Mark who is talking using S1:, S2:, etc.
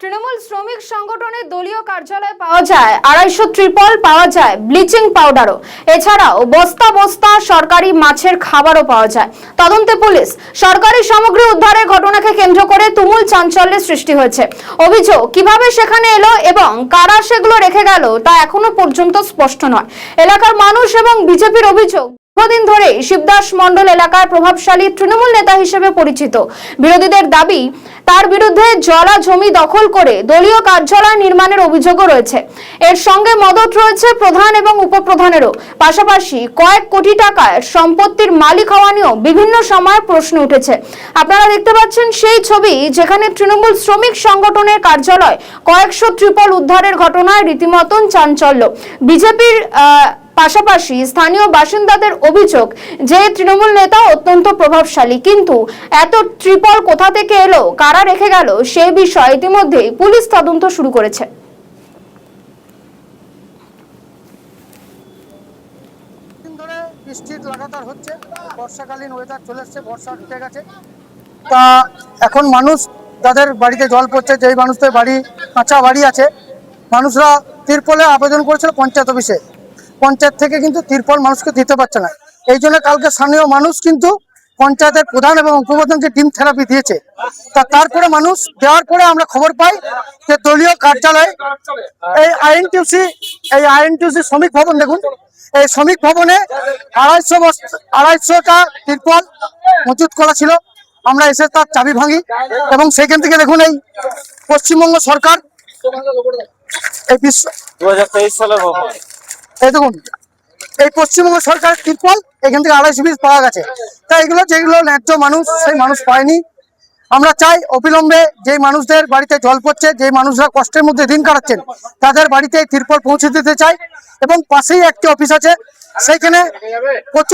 S1: তৃণমূল শ্রমিক সংগঠনের দলীয় কার্যালয়ে পাওয়া যায় 250 ত্রিপল, পাওয়া যায় ব্লিচিং পাউডারও। এছাড়াও বস্তা বস্তা সরকারি মাছের খাবারও পাওয়া যায়। তদন্তে পুলিশ। সরকারি সামগ্রী উদ্ধারের ঘটনাকে কেন্দ্র করে তুমুল চাঞ্চল্যের সৃষ্টি হয়েছে। অভিযোগ কিভাবে সেখানে এলো এবং কারা সেগুলো রেখে গেল তা এখনো পর্যন্ত স্পষ্ট নয়। এলাকার মানুষ এবং বিজেপির অভিযোগ, দীর্ঘদিন ধরে শিবদাস মন্ডল এলাকার প্রভাবশালী তৃণমূল নেতা হিসেবে পরিচিত। বিরোধীদের দাবি, তার বিরুদ্ধে জলা জমি দখল করে দলীয় কার্যালয় নির্মাণের অভিযোগও রয়েছে। এর সঙ্গে মদত রয়েছে প্রধান এবং উপপ্রধানেরও। পাশাপাশি কয়েক কোটি টাকার সম্পত্তির মালিক হওয়া নিয়েও বিভিন্ন সময় প্রশ্ন উঠেছে। আপনারা দেখতে পাচ্ছেন সেই ছবি, যেখানে তৃণমূল শ্রমিক সংগঠনের কার্যালয় কয়েকশো ত্রিপল উদ্ধারের ঘটনায় রীতিমতন চাঞ্চল্য। বিজেপির পাশাপাশি স্থানীয় বাসিন্দাদের অভিযোগ যে তৃণমূল নেতা অত্যন্ত প্রভাবশালী, কিন্তু এত ত্রিপল কোথা থেকে এলো, কারা রেখে গেল, সেই বিষয়ে ইতিমধ্যেই পুলিশ তদন্ত শুরু করেছে।
S2: বৃষ্টি লাগাতার হচ্ছে, বর্ষাকালীন ওয়েদার চলে এসছে, বর্ষা ঢুকে গেছে। তা এখন মানুষ যাদের বাড়িতে জল পড়ছে, যেই মানুষদের বাড়ি কাঁচা বাড়ি আছে, মানুষরা তিরপলে আবেদন করেছিল পঞ্চায়েত অফিসে। পঞ্চায়েত থেকে কিন্তু তিরপল মানুষকে দিতে পারছে না। এই জন্য কালকে স্থানীয় মানুষ কিন্তু পঞ্চায়েতের প্রধান এবং উপপ্রধানকে ডিম থেরাপি দিয়েছে। তারপরে মানুষ দেওয়ার পরে আমরা খবর পাই যে দলীয় কার্যালয়ে এই আইএনটিউসি শ্রমিক ভবন, দেখুন এই শ্রমিক ভবনে 250টা তিরপল মজুত করা ছিল। আমরা এসে তার চাবি ভাঙি এবং সেখান থেকে দেখুন এই পশ্চিমবঙ্গ সরকার এই
S3: 2023 সালে
S2: এই দেখুন এই পশ্চিমবঙ্গ সরকারের তিরপল এখান থেকে 250 পিস পাওয়া গেছে। তাই এগুলো যেগুলো ন্যায্য মানুষ, সেই মানুষ পায়নি। আমরা চাই অবিলম্বে যেই মানুষদের বাড়িতে জল পড়ছে, যেই মানুষরা কষ্টের মধ্যে দিন কাটাচ্ছেন, তাদের বাড়িতে তিরপল পৌঁছে দিতে চাই। এবং পাশেই একটি অফিস আছে, সেইখানে প্রচুর